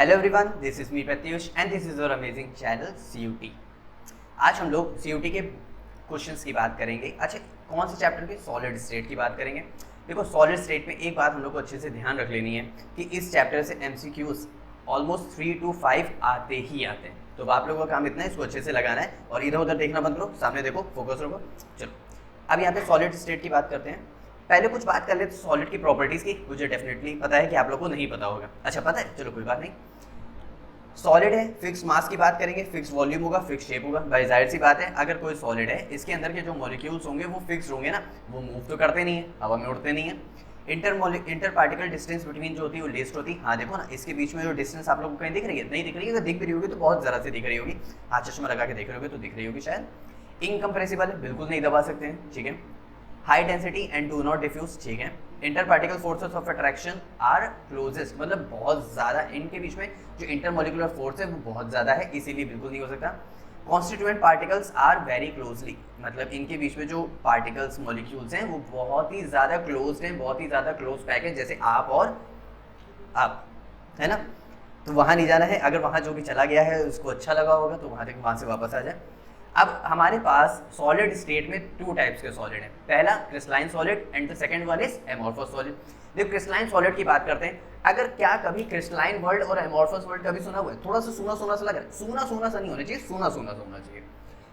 Hello everyone, this is me Pratyush and this is your amazing channel CUT। आज हम लोग CUT के questions की बात करेंगे। अच्छा, कौन से चैप्टर के? सॉलिड स्टेट की बात करेंगे। देखो, सॉलिड स्टेट में एक बात हम लोग को अच्छे से ध्यान रख लेनी है कि इस चैप्टर से MCQs ऑलमोस्ट 3 to 5 आते ही आते हैं। तो आप लोगों का काम इतना है, इसको अच्छे से लगाना है और इधर उधर देखना बंद करो, सामने देखो, फोकस रखो। चलो, अब यहाँ पे सॉलिड स्टेट की बात करते हैं। पहले कुछ बात कर लेते सॉलिड की प्रॉपर्टीज की। मुझे डेफिनेटली पता है कि आप लोग को नहीं पता होगा। अच्छा, पता है? चलो कोई बात नहीं। सॉलिड है, फिक्स मास की बात करेंगे, फिक्स वॉल्यूम होगा, फिक्स शेप होगा। भाई जाहिर सी बात है, अगर कोई सॉलिड है, इसके अंदर के जो मॉलिक्यूल्स होंगे वो फिक्स होंगे ना, वो मूव तो करते नहीं है, हवा में उड़ते नहीं है। इंटर पार्टिकल डिस्टेंस बिटवीन जो होती है वो लेस्ट होती है। हाँ देखो ना, इसके बीच में जो डिस्टेंस आप लोगों को कहीं दिख रही है? नहीं दिख रही है। अगर दिख भी रही होगी तो बहुत ज़रा से दिख रही होगी। हाँ, चश्मा लगा के देख रहे होगे तो दिख रही होगी शायद। इनकम्प्रेसिबल है, बिल्कुल नहीं दबा सकते हैं, ठीक है। High density and do not diffuse, ठीक है। Inter particle forces of attraction are closest, मतलब बहुत ज़्यादा इनके बीच में जो इंटर मॉलिकुलर फोर्स है वो बहुत ज़्यादा है, इसीलिए बिल्कुल नहीं हो सकता। Constituent particles are very closely, मतलब इनके बीच में जो पार्टिकल्स मॉलिक्यूल्स हैं वो बहुत ही ज़्यादा क्लोज हैं, बहुत ही ज़्यादा क्लोज पैक है, जैसे आप और आप, है ना। तो वहाँ नहीं जाना है। अगर वहाँ जो भी चला गया है उसको अच्छा लगा होगा तो वहाँ से वापस आ जाए। अब हमारे पास सॉलिड स्टेट में 2 टाइप्स के सॉलिड हैं। पहला crystalline solid and the second one is amorphous solid. देखो, क्रिस्टलाइन सॉलिड की बात करते हैं। अगर क्या कभी क्रिस्टलाइन वर्ड और एमोर्फस वर्ड कभी सुना हुआ है? थोड़ा सा सुना सुना सा लग रहा है। सुना सुना सा नहीं होना चाहिए, सुना सुना सा होना चाहिए।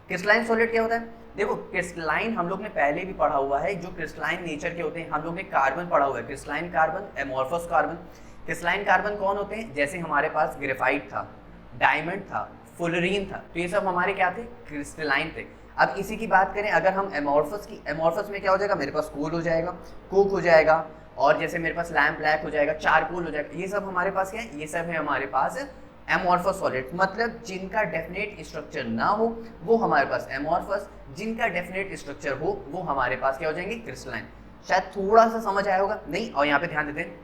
क्रिस्टलाइन सॉलिड क्या होता है? देखो, क्रिस्टलाइन हम लोग ने पहले भी पढ़ा हुआ है। जो क्रिस्टलाइन नेचर के होते हैं, हम लोग ने कार्बन पढ़ा हुआ है, crystalline carbon, amorphous carbon. Crystalline carbon कौन होते हैं? जैसे हमारे पास ग्रेफाइट था, डायमंड था, फुलरीन था, तो ये सब हमारे क्या थे? क्रिस्टलाइन थे। अब इसी की बात करें अगर हम एमोर्फस की, एमोर्फस में क्या हो जाएगा? मेरे पास कोल हो जाएगा, कोक हो जाएगा, और जैसे मेरे पास लैम्प ब्लैक हो जाएगा, चारकोल हो जाएगा। ये सब हमारे पास क्या है? ये सब है हमारे पास एमोर्फस सॉलिड, मतलब जिनका डेफिनेट स्ट्रक्चर ना हो वो हमारे पास एमोर्फस, जिनका डेफिनेट स्ट्रक्चर हो वो हमारे पास क्या हो जाएंगे? क्रिस्टलाइन। शायद थोड़ा सा समझ आया होगा नहीं? और यहाँ पे ध्यान देते हैं,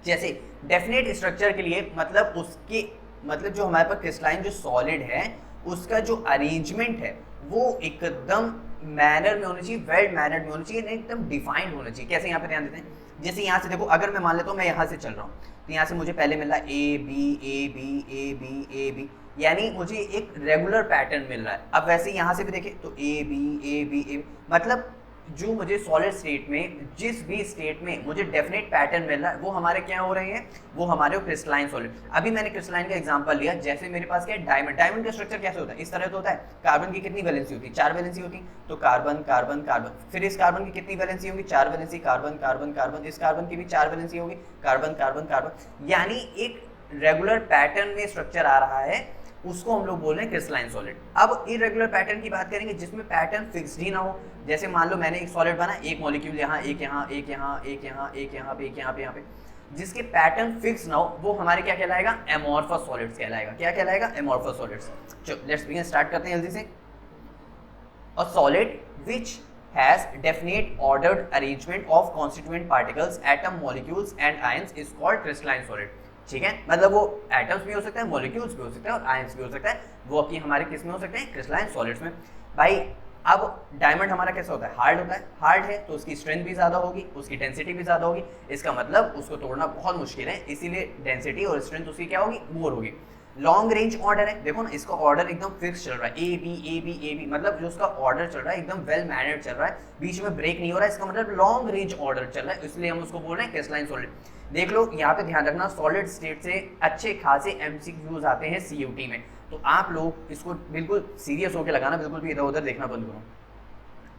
जैसे डेफिनेट स्ट्रक्चर के लिए मतलब उसके मतलब जो हमारे पास क्रिस्टलाइन जो सॉलिड है उसका जो अरेंजमेंट है वो एकदम मैनर में होना चाहिए, वेल मैनर्ड में होना चाहिए, एकदम डिफाइंड होना चाहिए। कैसे? यहाँ पे ध्यान देते हैं। जैसे यहाँ से देखो, अगर मैं मान लेता हूँ मैं यहाँ से चल रहा हूँ तो यहाँ से मुझे पहले मिल रहा है A B A B A B A B, यानी मुझे एक रेगुलर पैटर्न मिल रहा है। अब वैसे यहाँ से भी देखें तो ए बी, मतलब जो मुझे सॉलिड स्टेट में, जिस भी स्टेट में मुझे डेफिनेट पैटर्न मिल रहा है वो हमारे क्या हो रहे हैं? वो हमारे क्रिस्टलाइन सॉलिड। अभी मैंने क्रिस्टलाइन का एग्जांपल लिया। जैसे मेरे पास क्या है? डायमंड। डायमंड का स्ट्रक्चर कैसे होता है? इस तरह तो होता है। कार्बन की कितनी वैलेंसी होती है? 4 वैलेंसी होती, तो कार्बन कार्बन कार्बन। फिर इस कार्बन की कितनी वैलेंसी होगी? 4 वैलेंसी, कार्बन कार्बन कार्बन। इस कार्बन की भी 4 वैलेंसी होगी, कार्बन कार्बन कार्बन। यानी एक रेगुलर पैटर्न में स्ट्रक्चर आ रहा है, उसको हम लोग बोल रहे हैं क्रिस्टलाइन सॉलिड। अब इरेगुलर पैटर्न की बात करेंगे जिसमें पैटर्न फिक्स्ड ही ना हो। जैसे मान लो मैंने एक सॉलिड बना, एक मॉलिक्यूल यहाँ, एक यहाँ, एक यहाँ, एक यहाँ, एक यहाँ पे, एक यहाँ पे, यहाँ पे, जिसके पैटर्न फिक्स ना हो वो हमारे क्या कहलाएगा? एमोर्फस सॉलिड्स कहलाएगा। क्या कहलाएगा? Amorphous solids. चलो लेट्स बिगिन, स्टार्ट करते हैं जल्दी से। A solid which has definite ordered arrangement of constituent particles, atom, molecules and ions is called crystalline solid। ठीक है, मतलब वो एटम्स भी हो सकता है, मॉलिक्यूल्स भी हो सकता है और आयंस भी हो सकता है। वो अपनी हमारे किस में हो सकते हैं? क्रिस्टलाइन सॉलिड्स में। भाई अब डायमंड हमारा कैसा होता है? हार्ड होता है। हार्ड है तो उसकी स्ट्रेंथ भी ज़्यादा होगी, उसकी डेंसिटी भी ज़्यादा होगी। इसका मतलब उसको तोड़ना बहुत मुश्किल है, इसीलिए डेंसिटी और स्ट्रेंथ उसकी क्या होगी? मोर होगी। लॉन्ग रेंज ऑर्डर है, देखो ना, इसका ऑर्डर एकदम फिक्स चल रहा है, A B A B A B, मतलब जो उसका ऑर्डर चल रहा है एकदम वेल मैनर्ड चल रहा है, बीच में ब्रेक नहीं हो रहा है। इसका मतलब लॉन्ग रेंज ऑर्डर चल रहा है, इसलिए हम उसको बोल रहे हैं क्रिस्टलाइन सॉलिड। देख लो, यहाँ पे ध्यान रखना, सॉलिड स्टेट से अच्छे खासे MCQs आते हैं CUT में, तो आप लोग इसको बिल्कुल सीरियस होकर लगाना, बिल्कुल भी इधर उधर देखना बंद करो।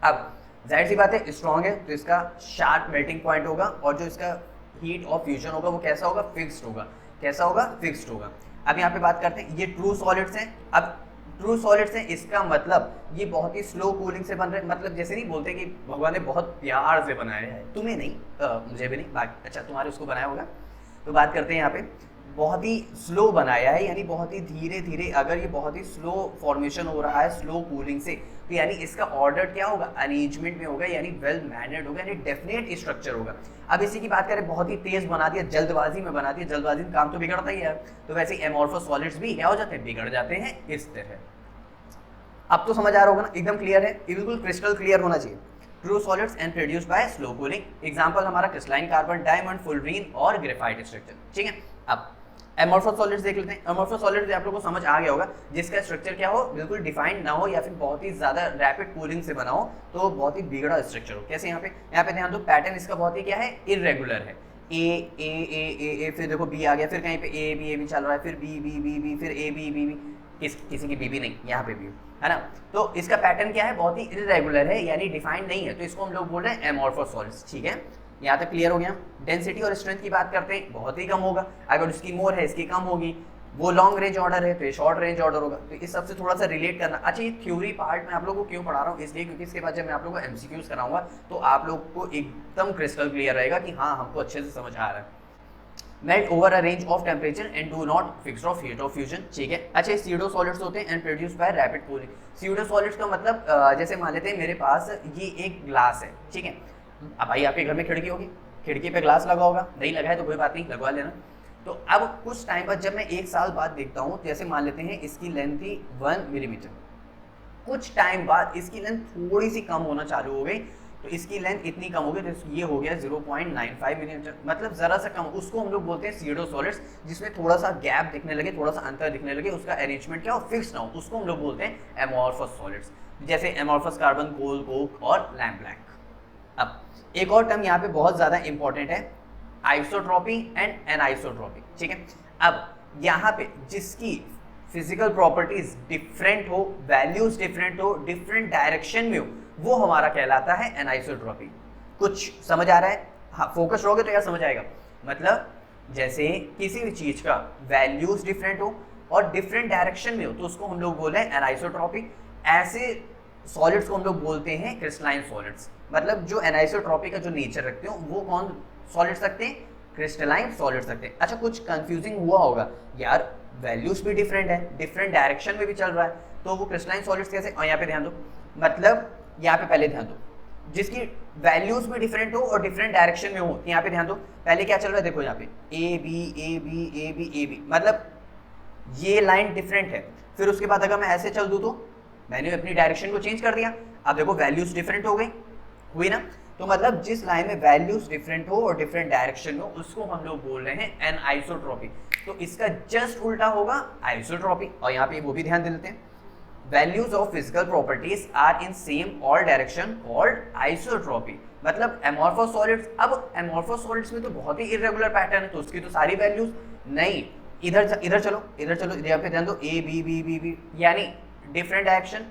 अब जाहिर सी बात है, स्ट्रॉन्ग है तो इसका शार्प मेल्टिंग पॉइंट होगा, और जो इसका हीट ऑफ फ्यूजन होगा वो कैसा होगा? फिक्स्ड होगा। कैसा होगा? फिक्स्ड होगा। अब यहाँ पे बात करते हैं, ये ट्रू सॉलिड्स हैं। अब ट्रू सॉलिड्स हैं, इसका मतलब ये बहुत ही स्लो कूलिंग से बन रहे हैं। मतलब जैसे नहीं बोलते कि भगवान ने बहुत प्यार से बनाया है, तुम्हें नहीं, मुझे भी नहीं, बाकी अच्छा तुम्हारे उसको बनाया होगा। तो बात करते हैं यहाँ पे, बहुत ही स्लो बनाया है, यानी बहुत ही धीरे धीरे। अगर ये बहुत ही स्लो फॉर्मेशन हो रहा है स्लो कूलिंग से, तो यानी इसका ऑर्डर क्या होगा? अरेंजमेंट में होगा, यानी वेल मैनर्ड होगा, यानी डेफिनेट स्ट्रक्चर होगा। अब इसी की बात करें, बहुत ही तेज बना दिया, जल्दबाजी में बना दिया, जल्दबाजी में काम तो बिगड़ता ही है। तो वैसे एमोर्फस सॉलिड्स भी क्या हो जाते हैं? बिगड़ जाते हैं इस तरह। अब तो समझ आ रहा होगा ना? एकदम क्लियर है, बिल्कुल क्रिस्टल क्लियर होना चाहिए। True solids and produce bye slow cooling. Example हमारा क्रिस्टलाइन कार्बन, डायमंड, फुलरीन और ग्रेफाइट स्ट्रक्चर। ठीक है। अब एमोर्फस सॉलिड्स देख लेते हैं। एमोर्फस सॉलिड्स आप लोगों को समझ आ गया होगा, जिसका स्ट्रक्चर क्या हो, बिल्कुल डिफाइंड ना हो या फिर बहुत ही ज्यादा रैपिड कूलिंग से बना हो, तो बहुत ही बिगड़ा स्ट्रक्चर हो। कैसे यहाँ पे ध्यान दो, पैटर्न इसका बहुत ही क्या है, इरेगुलर है। ए ए ए ए ए फिर देखो बी आ गया, फिर कहीं पे ए बी चल रहा है, फिर बी बी बी बी फिर ए बी बी बी, किसी की बी भी नहीं, यहाँ पे भी है ना। तो इसका पैटर्न क्या है, बहुत ही इरेगुलर है, यानी डिफाइंड नहीं है, तो इसको हम लोग बोल रहे हैं एमोर्फस सॉलिड्स। ठीक है, यहाँ तक क्लियर हो गया। डेंसिटी और स्ट्रेंथ की बात करते हैं, बहुत ही कम होगा, अगर उसकी मोर है इसकी कम होगी। वो लॉन्ग रेंज ऑर्डर है तो ये शॉर्ट रेंज ऑर्डर होगा, तो इस सबसे थोड़ा सा रिलेट करना। अच्छा, ये थ्योरी पार्ट मैं आप लोगों को क्यों पढ़ा रहा हूँ, इसलिए क्योंकि इसके बाद जब मैं आप लोगों को एमसीक्यूज कराऊंगा तो आप लोग को एकदम क्रिस्टल क्लियर रहेगा कि हाँ हमको अच्छे से समझ आ रहा है। Melt over a range of temperature and do not fix of heat of fusion. ठीक है, अच्छा, सीडो सॉलिड्स होते हैं and produce by rapid cooling. Pseudo solids का मतलब जैसे मान लेते हैं मेरे पास ये एक ग्लास है, ठीक है। अब भाई आपके घर में खिड़की होगी, खिड़की पे ग्लास लगा होगा, नहीं लगा है तो कोई बात नहीं, लगवा लेना। तो अब कुछ टाइम बाद जब मैं 1 साल बाद देखता हूँ, जैसे मान लेते हैं इसकी लेंथ थी 1 मिलीमीटर, कुछ टाइम बाद इसकी लेंथ थोड़ी सी कम होना चालू हो गई, तो इसकी लेंथ इतनी कम हो गई तो ये हो गया 0.95 मिलीमीटर, मतलब जरा सा कम। उसको हम लोग बोलते हैं सीडो सॉलिड्स, जिसमें थोड़ा सा गैप दिखने लगे, थोड़ा सा अंतर दिखने लगे, उसका अरेंजमेंट क्या हो, फिक्स ना हो, उसको हम लोग बोलते हैं एमोर्फस सॉलिड्स, जैसे एमोर्फस कार्बन, कोल, कोक और लैम्प ब्लैक। अब एक और टर्म यहाँ पे बहुत ज्यादा इंपॉर्टेंट है, आइसोट्रॉपी एंड एनाइसोट्रॉपी। ठीक है, अब यहाँ पे जिसकी फिजिकल प्रॉपर्टीज डिफरेंट हो, वैल्यूज डिफरेंट हो, डिफरेंट डायरेक्शन में हो, वो हमारा कहलाता है एनाइसोट्रॉपी। कुछ समझ आ रहा है? हाँ, फोकस रहोगे तो यार समझ आएगा। मतलब जैसे किसी भी चीज का वैल्यूज डिफरेंट हो और डिफरेंट डायरेक्शन में हो, तो उसको हम लोग बोले हैं एनाइसोट्रॉपी। ऐसे सॉलिड्स को हम लोग बोलते हैं क्रिस्टलाइन सॉलिड्स। मतलब जो एनाइसोट्रॉपी का जो नेचर रखते हो वो कौन सॉलिड्स रखते हैं, क्रिस्टलाइन सॉलिड्स रखते हैं। अच्छा, कुछ कंफ्यूजिंग हुआ होगा यार, वैल्यूज भी डिफरेंट है, डिफरेंट डायरेक्शन में भी चल रहा है, तो वो क्रिस्टलाइन सॉलिड्स कैसे? और यहाँ पे ध्यान दो, मतलब यहाँ पे पहले ध्यान दो, जिसकी वैल्यूज भी डिफरेंट हो और डिफरेंट डायरेक्शन में हो, यहाँ पे ध्यान दो, पहले क्या चल रहा है देखो, यहाँ पे A B A B A B A B, मतलब ये लाइन डिफरेंट है। फिर उसके बाद अगर मैं ऐसे चल दूं तो मैंने अपनी डायरेक्शन को चेंज कर दिया, अब देखो वैल्यूज डिफरेंट हो गई, हुई ना। तो मतलब जिस लाइन में वैल्यूज डिफरेंट हो और डिफरेंट डायरेक्शन में हो, उसको हम लोग बोल रहे हैं एनाइसोट्रॉपी। तो इसका जस्ट उल्टा होगा आइसोट्रॉपी। और यहाँ पे वो भी ध्यान दे लेते हैं, values of physical properties are in same all direction called isotropy. मतलब एमोर्फस सॉलिड्स, अब एमोर्फस सॉलिड्स में तो बहुत ही इरेगुलर पैटर्न है, तो उसकी तो सारी वैल्यूज नहीं, इधर चलो, इधर चलो, यहाँ पे ध्यान दो, A B B B B, यानी डिफरेंट डायरेक्शन,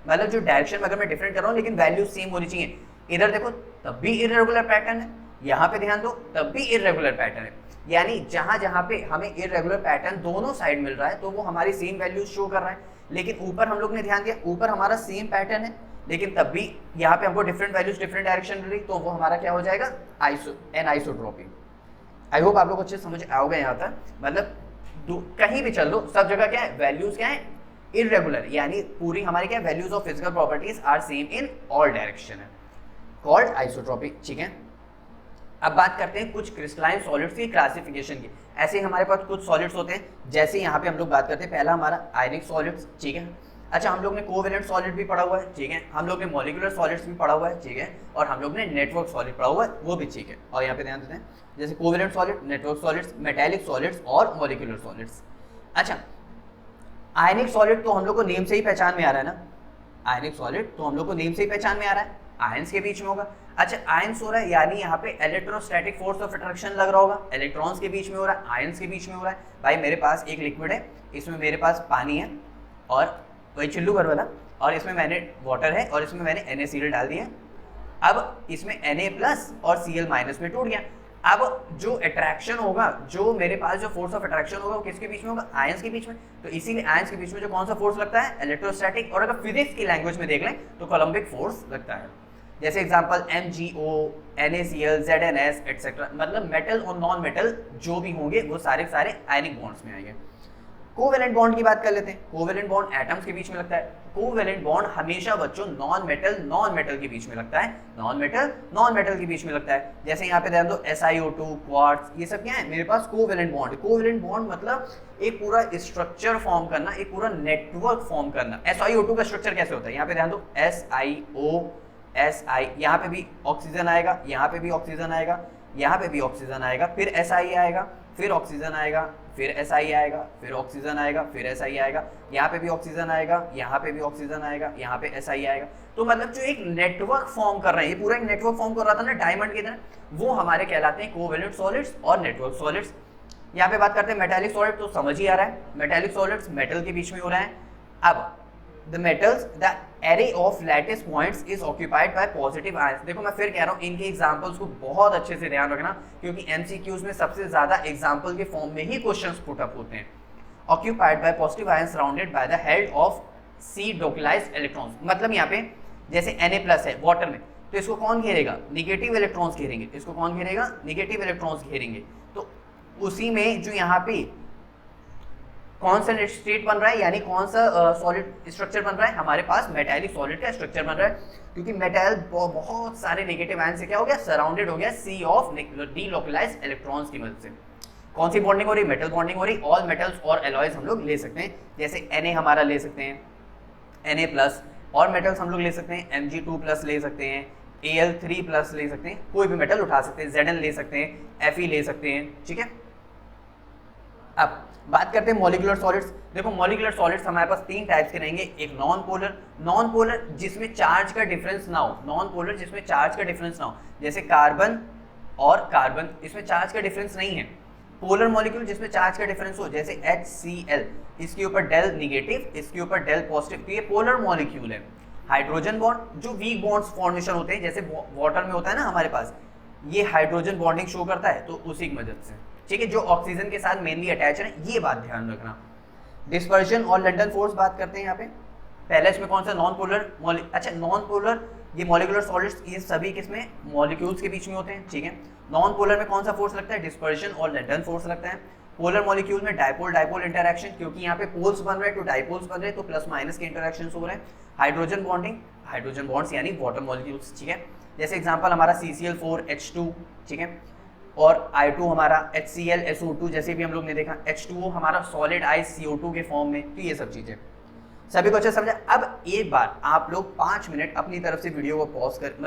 मतलब जो डायरेक्शन में अगर मैं डिफरेंट कर रहा हूँ लेकिन वैल्यू सेम होनी चाहिए। इधर देखो तब भी इरेगुलर पैटर्न है, यहाँ पे ध्यान दो तब भी इरेगुलर पैटर्न है, यानी जहां जहां पे हमें इरेगुलर पैटर्न दोनों साइड मिल रहा है तो वो हमारी सेम वैल्यूज शो कर रहा है। लेकिन ऊपर हम लोग ने ध्यान दिया, ऊपर हमारा सेम पैटर्न है लेकिन तब भी यहाँ पे हमको डिफरेंट वैल्यूज डिफरेंट डायरेक्शन मिल रही, तो वो हमारा क्या हो जाएगा, एनाइसोट्रॉपी। आई होप आप लोग अच्छे समझ आओगे यहाँ तक। मतलब कहीं भी चल दो, सब जगह क्या है, वैल्यूज क्या है, इरेगुलर, यानी पूरी हमारी क्या values of physical properties are same in all direction है, कॉल्ड आइसोट्रॉपी। ठीक है, अब बात करते हैं कुछ क्रिस्टलाइन सॉलिड्स की क्लासिफिकेशन की। ऐसे ही हमारे पास कुछ सॉलिड्स होते हैं, जैसे यहाँ पे हम लोग बात करते हैं, पहला हमारा आयनिक सॉलिड्स। ठीक है, अच्छा, हम लोग ने कोवेलेंट सॉलिड भी पढ़ा हुआ है, ठीक है, हम लोग ने मॉलिक्यूलर सॉलिड्स भी पढ़ा हुआ है, ठीक है, और हम लोग ने नेटवर्क सॉलिड पढ़ा हुआ है, वो भी ठीक है। और यहाँ पे ध्यान देते हैं, जैसे covalent solid, network solids, metallic solids और मॉलिक्यूलर सॉलिड्स। अच्छा, आयनिक सॉलिड तो हम लोग को नेम से ही पहचान में आ रहा है ना, आयनिक सॉलिड तो हम लोग को नेम से ही पहचान में आ रहा है, आयंस के बीच में होगा। अच्छा, आयंस हो रहा है यानी यहाँ पे इलेक्ट्रोस्टैटिक फोर्स ऑफ अट्रैक्शन लग रहा होगा, इलेक्ट्रॉन्स के बीच में हो रहा है, आयंस के बीच में हो रहा है। भाई मेरे पास एक लिक्विड है, इसमें मेरे पास पानी है और वही चिल्लू भर वाला, और इसमें मैंने वाटर है और इसमें मैंने NaCl डाल दिया। अब इसमें Na+ और Cl- में टूट गया। अब जो अट्रैक्शन होगा, जो मेरे पास जो फोर्स ऑफ अट्रैक्शन होगा वो किसके बीच में होगा, आयंस के बीच में। तो इसीलिए आयंस के बीच में जो कौन सा फोर्स लगता है, इलेक्ट्रोस्टैटिक, और अगर फिजिक्स की लैंग्वेज में देख लें तो कोलम्बिक फोर्स लगता है। जैसे example MgO, NaCl, ZnS etcetera, मतलब मेटल और नॉन मेटल जो भी होंगे वो सारे सारे आयनिक बॉन्ड्स में आएंगे। कोवेलेंट बॉन्ड की बात कर लेते हैं। कोवेलेंट बॉन्ड एटम्स के बीच में लगता है। कोवेलेंट बॉन्ड हमेशा बच्चों नॉन मेटल के बीच में लगता है, नॉन मेटल के बीच में लगता है। जैसे यहाँ पे ध्यान दो, SiO2, क्वार्ट्ज, ये सब क्या है, मेरे पास कोवेलेंट बॉन्ड है। कोवेलेंट बॉन्ड मतलब एक पूरा स्ट्रक्चर फॉर्म करना, एक पूरा नेटवर्क फॉर्म करना। SiO2 का स्ट्रक्चर कैसे होता है, यहाँ पे ध्यान दो, SiO, Si, यहाँ पे भी ऑक्सीजन आएगा, यहाँ पे भी ऑक्सीजन आएगा, यहाँ पे भी ऑक्सीजन आएगा, फिर Si आएगा, फिर ऑक्सीजन आएगा, फिर SI आएगा, फिर ऑक्सीजन आएगा, फिर SI आएगा, यहाँ पे भी ऑक्सीजन आएगा, यहाँ पे भी ऑक्सीजन आएगा, यहाँ पे SI आएगा। तो मतलब जो एक नेटवर्क फॉर्म कर रहे हैं, ये पूरा एक नेटवर्क फॉर्म कर रहा था ना डायमंड की तरह, वो हमारे कहलाते हैं कोवेलेंट सॉलिड्स और नेटवर्क सॉलिड्स। यहाँ पे बात करते हैं मेटालिक सॉलिड, तो समझ ही आ रहा है, मेटालिक सॉलिड्स मेटल के बीच में हो रहा है। अब the metals, the array of lattice points is occupied by positive ions। देखो मैं फिर कह रहा हूँ, इनके एग्जांपल्स को बहुत अच्छे से ध्यान रखना, क्योंकि MCQs में सबसे ज्यादा एग्जांपल के फॉर्म में ही क्वेश्चंस पुट अप होते हैं। occupied by positive ions surrounded by the head of C localized electrons। मतलब यहाँ पे जैसे Na+ है वाटर में, तो इसको कौन घेरेगा? Negative electrons घेरेंगे। इसको कौन घेरेगा? Negative electrons घेरेंगे। तो उसी में जो यहाँ पे कौन सा स्टेट बन रहा है, यानी कौन सा सॉलिड स्ट्रक्चर बन रहा है, हमारे पास मेटालिक सॉलिड का स्ट्रक्चर बन रहा है, क्योंकि मेटल बहुत सारे नेगेटिव आयन से क्या हो गया? सराउंडेड हो गया सी ऑफ डीलोकलाइज्ड इलेक्ट्रॉन्स की मदद से। कौन सी बॉन्डिंग हो रही? मेटल बॉन्डिंग हो रही। ऑल मेटल्स और एलॉयज हम लोग ले सकते हैं, जैसे Na हमारा ले सकते हैं, Na+, और मेटल्स हम लोग ले सकते हैं, Mg2+ ले सकते हैं, Al3+ ले सकते हैं, कोई भी मेटल उठा सकते हैं, Zn ले सकते हैं, Fe ले सकते हैं, ठीक है। अब बात करते हैं मॉलिक्यूलर सॉलिड्स। देखो मॉलिक्यूलर सॉलिड्स हमारे पास 3 टाइप्स के रहेंगे। एक नॉन पोलर जिसमें चार्ज का डिफरेंस ना हो, नॉन पोलर जिसमें चार्ज का डिफरेंस ना हो, जैसे कार्बन और कार्बन, इसमें चार्ज का डिफरेंस नहीं है। पोलर मॉलिक्यूल जिसमें चार्ज का डिफरेंस हो, जैसे HCl, इसके ऊपर डेल निगेटिव, इसके ऊपर डेल पॉजिटिव, तो ये पोलर मॉलिक्यूल है। हाइड्रोजन बॉन्ड, जो वीक बॉन्ड्स फॉर्मेशन होते हैं, जैसे वाटर में होता है ना हमारे पास, ये हाइड्रोजन बॉन्डिंग शो करता है, तो उसी की मदद से, ठीक है, जो ऑक्सीजन के साथ मेनली अटैच है, ये बात ध्यान रखना। डिस्पर्शन और लंडन फोर्स बात करते हैं यहाँ पे। पहले इसमें कौन सा? Non polar. अच्छा, नॉन पोलर ये मॉलिक्यूलर सॉलिड्स, ये सभी किसमें? मॉलिक्यूल्स के बीच में होते हैं, ठीक है। नॉन पोलर में कौन सा फोर्स लगता है? डिस्पर्शन और लंडन फोर्स लगता है। पोलर मॉलिक्यूल में डाइपोल डाइपोल इंटरैक्शन, क्योंकि यहाँ पे पोल्स बन रहे हैं तो डाइपोल्स बन रहे हैं, तो प्लस माइनस के इंटरैक्शन हो रहे हैं। हाइड्रोजन बॉन्डिंग, हाइड्रोजन बॉन्ड्स यानी वाटर मॉलिक्यूल्स, ठीक है। जैसे एग्जांपल हमारा CCl4H2, ठीक है, और I2 हमारा HClSO2, जैसे भी हम लोग ने देखा, H2O हमारा सॉलिड आइस CO2 के फॉर्म में, तो ये सब चीजें सभी को अच्छा समझा। अब एक बार आप लोग 5 मिनट अपनी तरफ से वीडियो को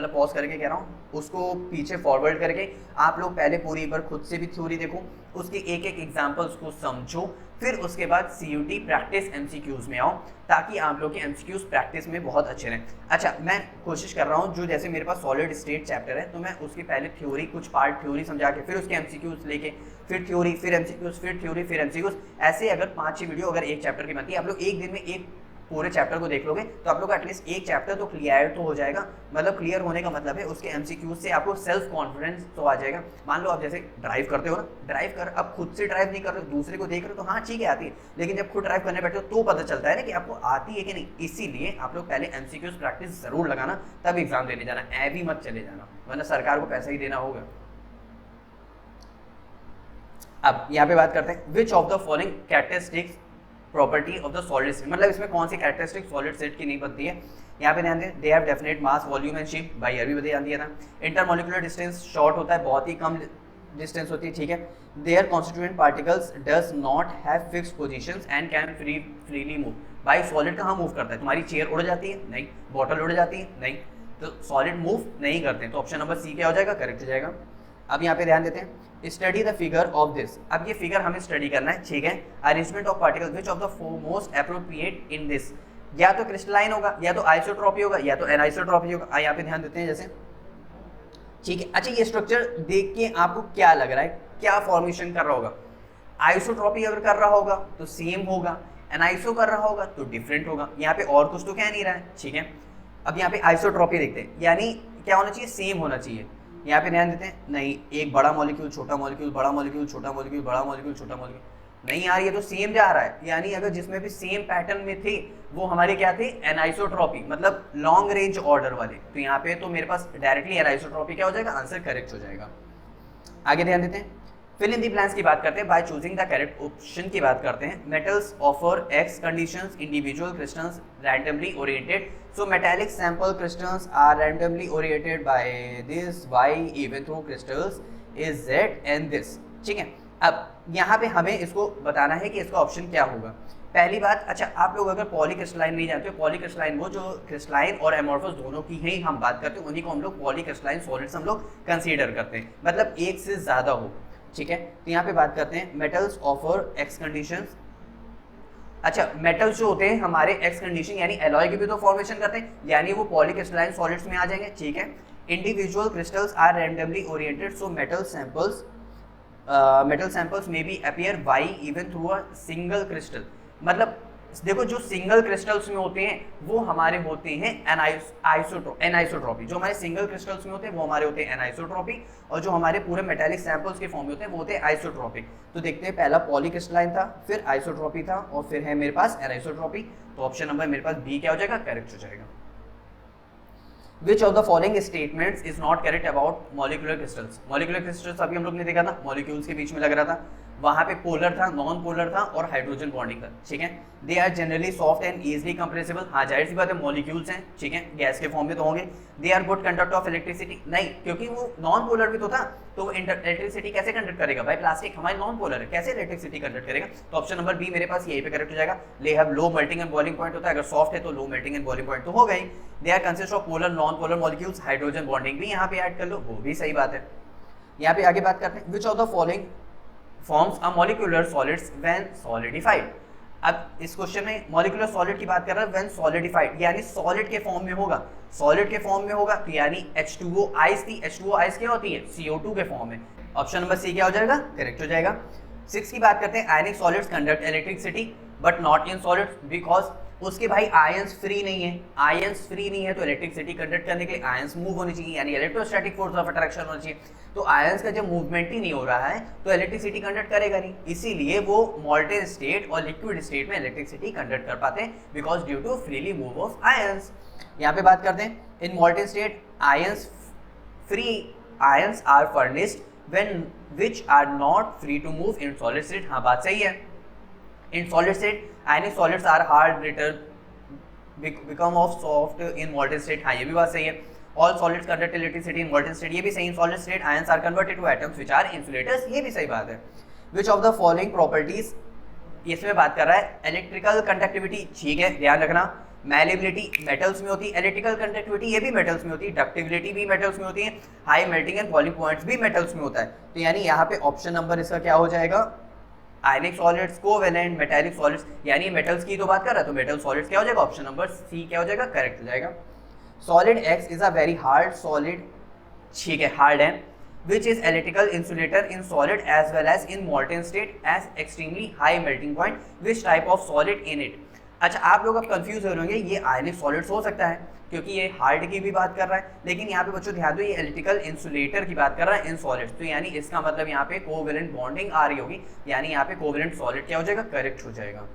पॉज करके कह रहा हूँ, उसको पीछे फॉरवर्ड करके आप लोग पहले पूरी बार खुद से भी थ्योरी देखो, उसके एक एक एग्जांपल्स को समझो, फिर उसके बाद CUT प्रैक्टिस MCQs में आओ, ताकि आप लोग के MCQs प्रैक्टिस में बहुत अच्छे रहें। अच्छा, मैं कोशिश कर रहा हूँ, जो जैसे मेरे पास सॉलिड स्टेट चैप्टर है, तो मैं उसके पहले थ्योरी, कुछ पार्ट थ्योरी समझा के, फिर उसके MCQs लेके, फिर थ्योरी, फिर MCQs, फिर थ्योरी, फिर MCQs, ऐसे अगर 5-6 वीडियो अगर एक चैप्टर की बनती है, आप लोग एक दिन में एक पूरे चैप्टर को देख लोगे, तो आप लोग एटलीस्ट एक चैप्टर तो क्लियर तो हो जाएगा। मतलब क्लियर होने का मतलब है उसके MCQs से आपको सेल्फ कॉन्फिडेंस तो आ जाएगा। मान लो आप जैसे ड्राइव करते हो ना, ड्राइव कर, अब खुद से ड्राइव नहीं कर रहे हो, दूसरे को देख रहे हो, तो हाँ ठीक है आती है, लेकिन जब खुद ड्राइव करने बैठे हो तो पता चलता है ना कि आपको आती है कि नहीं। इसीलिए आप लोग पहले MCQs प्रैक्टिस जरूर लगाना, तब एग्जाम देने जाना, ऐ भी मत चले जाना, वरना सरकार को पैसा ही देना होगा। अब यहाँ पे बात करते हैं, which of the following characteristics property of the solid set, मतलब इसमें कौन सी कैरेक्टरिस्टिक सॉलिड सेट की नहीं बनती है। यहाँ पे ध्यान दें, they have definite mass, volume and shape, भाई अभी ध्यान दिया था। इंटरमॉलिक्यूलर डिस्टेंस शॉर्ट होता है, बहुत ही कम डिस्टेंस होती है, ठीक है। Their constituent particles does not have fixed positions and can freely move. भाई सॉलिड कहाँ मूव करता है? तुम्हारी चेयर उड़ जाती है? नहीं। बॉटल उड़ जाती है? नहीं। तो सॉलिड मूव नहीं करते, तो ऑप्शन नंबर सी क्या हो जाएगा? करेक्ट हो जाएगा। अब यहाँ पे ध्यान देते हैं, study the figure of this. अब ये फिगर हमें स्टडी करना है, ठीक है। Arrangement of particle which of the most appropriate in this, या तो क्रिस्टलाइन होगा, या तो आइसोट्रॉपी होगा, या तो एनाइसोट्रॉपी होगा। यहाँ पे ध्यान देते हैं जैसे, ठीक है। अच्छा, ये स्ट्रक्चर देख के आपको क्या लग रहा है, क्या फॉर्मेशन कर रहा होगा? आइसोट्रॉपी अगर कर रहा होगा तो सेम होगा, एनाइसो कर रहा होगा तो डिफरेंट होगा। यहाँ पे और कुछ तो कह नहीं रहा है, ठीक है। अब यहाँ पे आइसोट्रॉपी देखते हैं, यानी क्या होना चाहिए? सेम होना चाहिए। यहाँ पे ध्यान देते हैं, नहीं, एक बड़ा मॉलिक्यूल, छोटा मॉलिक्यूल, बड़ा मॉलिक्यूल, छोटा मॉलिक्यूल, बड़ा मॉलिक्यूल, छोटा मॉलिक्यूल, नहीं यार ये तो सेम जा रहा है। यानी अगर जिसमें भी सेम पैटर्न में थे वो हमारे क्या थे? एनाइसोट्रॉपी, मतलब लॉन्ग रेंज ऑर्डर वाले। तो यहाँ पे तो मेरे पास डायरेक्टली एनाइसोट्रॉपी क्या हो जाएगा? आंसर करेक्ट हो जाएगा। आगे ध्यान देते हैं, फिल इन द ब्लैंक्स की बात करते हैं, by choosing the correct option की बात करते हैं। Metals offer X conditions, individual crystals randomly oriented, so metallic sample crystals are randomly oriented by this Y even through crystals is Z and this, ठीक है। अब यहाँ पे हमें इसको बताना है कि इसका ऑप्शन क्या होगा। पहली बात, अच्छा आप लोग अगर पॉलीक्रिस्टलाइन नहीं जानते हो, पॉलीक्रिस्टलाइन वो जो क्रिस्टलाइन और एमोर्फस दोनों की ही हम बात करते हैं, उन्हीं को हम लोग पॉलीक्रिस्टलाइन सॉलिड्स हम लोग कंसीडर करते हैं। मतलब एक से ज़्यादा हो, ठीक है। तो यहाँ पे बात करते हैं मेटल्स ऑफर एक्स कंडीशंस। अच्छा, मेटल्स जो होते हैं हमारे एक्स कंडीशन यानी एलॉय की भी तो फॉर्मेशन करते हैं, यानी वो पॉलीक्रिस्टलाइन सॉलिड्स में आ जाएंगे, ठीक है। Individual crystals are randomly oriented, so metal samples में be appear why even through a single crystal. मतलब देखो जो सिंगल क्रिस्टल्स में होते हैं वो हमारे होते हैं एनाइसोट्रॉपी। जो हमारे सिंगल क्रिस्टल्स में होते हैं वो हमारे होते हैं एनाइसोट्रॉपी, और जो हमारे पूरे मेटालिक सैंपल्स के फॉर्म में होते हैं वो होते हैं आइसोट्रॉपिक। तो देखते हैं, पहला पॉलीक्रिस्टलाइन था, फिर आइसोट्रॉपी था, और फिर है मेरे पास एनाइसोट्रॉपी। तो ऑप्शन नंबर मेरे पास बी क्या हो जाएगा, करेक्ट हो जाएगा। Which of the following statements is not correct about molecular crystals? Molecular crystals अभी हम लोग ने देखा था, मॉलिक्यूल्स के बीच में लग रहा था, वहां पे पोलर था, नॉन पोलर था और हाइड्रोजन बॉन्डिंग था, ठीक है। They are generally soft and easily compressible, हाँ जाहिर सी बात है मॉलिक्यूल्स हैं, ठीक है, गैस के फॉर्म में तो होंगे। They are good conductor of electricity, नहीं, क्योंकि वो नॉन पोलर भी तो था, तो वो इलेक्ट्रिसिटी कैसे कंडक्ट करेगा भाई, प्लास्टिक हमारे नॉन पोलर है, कैसे इलेक्ट्रिसिटी कंडक्ट करेगा। तो ऑप्शन नंबर बी मेरे पास यही पे करेक्ट हो जाएगा। They have low melting and boiling point होता है, अगर सॉफ्ट है तो low melting and boiling point तो हो गई। They are consist of polar non polar molecules, hydrogen bonding भी यहाँ पे ऐड कर लो, वो भी सही बात है। यहाँ पे आगे बात करते हैं, which of the following forms a molecular solids when solidified. अब इस क्वेश्चन में मॉलिक्यूलर सॉलिड की बात कर रहा है, व्हेन सॉलिडिफाइड यानी सॉलिड के फॉर्म में होगा, सॉलिड के फॉर्म में होगा, तो यानी H2O आइस थी, H2O आइस क्या होती है, CO2 के फॉर्म में। ऑप्शन नंबर सी क्या हो जाएगा, करेक्ट हो जाएगा। 6 की बात करते हैं, आयनिक solids conduct electricity but not in solids because उसके भाई आयंस फ्री नहीं है, आयंस फ्री नहीं है तो इलेक्ट्रिसिटी कंडक्ट करने के लिए आयंस मूव होनी चाहिए, यानी इलेक्ट्रोस्टैटिक फोर्स ऑफ अट्रैक्शन होना चाहिए। तो आयंस का जब मूवमेंट ही नहीं हो रहा है तो इलेक्ट्रिसिटी कंडक्ट करेगा नहीं, इसीलिए वो मॉल्टेन स्टेट और लिक्विड स्टेट में इलेक्ट्रिसिटी कंडक्ट कर पाते हैं, because due to freely move of ions. यहाँ पे बात करते हैं, in molten state ions free ions are furnished when which are not free to move in solid state. हाँ बात सही है। In solid state, ionic solids are hard, brittle, become of soft in molten state. हाँ ये भी बात सही है। All solids conduct electricity in molten state, ये भी सही। In solid state, ions are converted to atoms which are insulators, ये भी सही बात है। Which of the following properties, इसमें बात कर रहा है इलेक्ट्रिकल कंडक्टिविटी, ठीक है, ध्यान रखना। मैलेबिलिटी मेटल्स में होती है, इलेक्ट्रिकल कंडक्टिविटी ये भी मेटल्स में होती है, डक्टिविटी भी मेटल्स में होती है, high melting and boiling points भी मेटल्स में होता है। तो यानी यहाँ पे ऑप्शन नंबर इसका क्या हो जाएगा, आयनिक सॉलिड्स, कोवेलेंट, मेटालिक सॉलिड्स, यानी मेटल्स की तो बात कर रहा है, तो मेटल सॉलिड्स क्या हो जाएगा, ऑप्शन नंबर सी क्या हो जाएगा, करेक्ट हो जाएगा। Solid X is a very hard solid, ठीक है, हार्ड है, which is electrical insulator in solid as well as in molten state as extremely high melting point, which type of solid in it. अच्छा, आप लोग अब confuse हो रहे होंगे, ये आयनिक सॉलिड्स हो सकता है क्योंकि ये हार्ड की भी बात कर रहा है, लेकिन यहाँ पे बच्चों ध्यान दो, ये इलेक्ट्रिकल इंसुलेटर की बात कर रहा है इन सॉलिड्स, तो यानी इसका मतलब यहाँ पे कोवेलेंट बॉन्डिंग आ रही होगी, यानी यहाँ पे कोवेलेंट सॉलिड क्या हो जाएगा, करेक्ट हो जाएगा।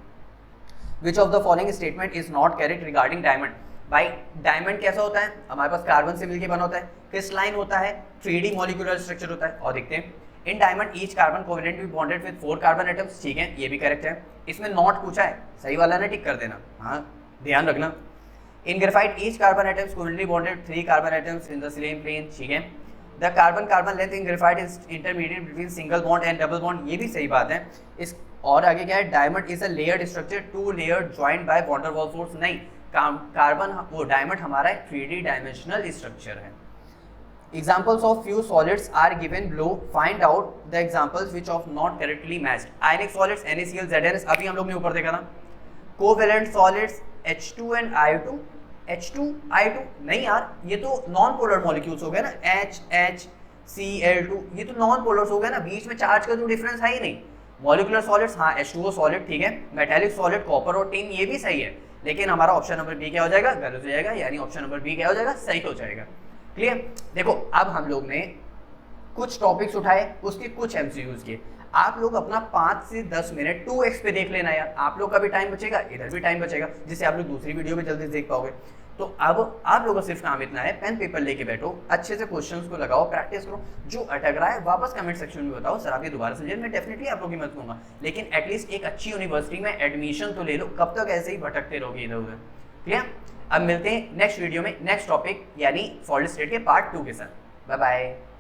Which of the following statement is not correct regarding diamond. भाई डायमंड कैसा होता है, हमारे पास कार्बन से मिलकर बना होता है, क्रिस्टलाइन होता है, 3D मॉलिक्यूलर स्ट्रक्चर होता है, और देखते हैं in diamond each carbon covalently bonded with 4 carbon atoms, ठीक है, ये भी करेक्ट है। इसमें नॉट पूछा है, सही वाला ना टिक कर देना, हाँ ध्यान रखना। In graphite, each carbon atom is covalently bonded 3 carbon atoms in the same plane, ठीक है। The carbon length in graphite is intermediate between single bond and double bond, ये भी सही बात है। इस और आगे क्या है, diamond is a layered structure, 2 layered joint by van der Waals force, नहीं, कार्बन वो डायमंड हमारा एक 3D डायमेंशनल स्ट्रक्चर है। Examples of few solids are given below. Find out the examples which of not correctly matched. Ionic solids NaCl ZnS, अभी हम लोग ने ऊपर देखा था। Covalent solids H2 and I2, H2 I2, नहीं यार ये तो नॉन पोलर मॉलिक्यूल्स हो गए ना, HCl2, ये तो नॉन पोलर्स हो गए ना, बीच में चार्ज का तो डिफरेंस है ही नहीं। मॉलिक्यूलर सॉलिड्स, हाँ H2O सॉलिड, ठीक है, मेटालिक सॉलिड कॉपर और टिन, ये भी सही है, लेकिन हमारा ऑप्शन नंबर बी क्या हो जाएगा, गलत हो जाएगा, यानी ऑप्शन नंबर बी क्या हो जाएगा, सही हो जाएगा। क्लियर। देखो अब हम लोग ने कुछ टॉपिक्स उठाए, उसके कुछ एमसीक्यूज किए, आप लोग अपना 5 से 10 मिनट 2x पे देख लेना यार, आप लोग का भी टाइम बचेगा, इधर भी टाइम बचेगा, जिससे आप लोग दूसरी वीडियो में जल्दी देख पाओगे। तो अब आप लोगों का सिर्फ काम इतना है, पेन पेपर लेके बैठो, अच्छे से क्वेश्चंस को लगाओ, प्रैक्टिस करो, जो अटक रहा है वापस कमेंट सेक्शन में बताओ, सर आप ये दोबारा समझिए, मैं डेफिनेटली आप लोगों की मदद करूंगा, लेकिन एटलीस्ट एक अच्छी यूनिवर्सिटी में एडमिशन तो ले लो, कब तक ऐसे ही भटकते रहोगे इधर उधर। ठीक है, अब मिलते हैं नेक्स्ट वीडियो में नेक्स्ट टॉपिक यानी सॉलिड स्टेट के पार्ट 2 के साथ। Bye bye.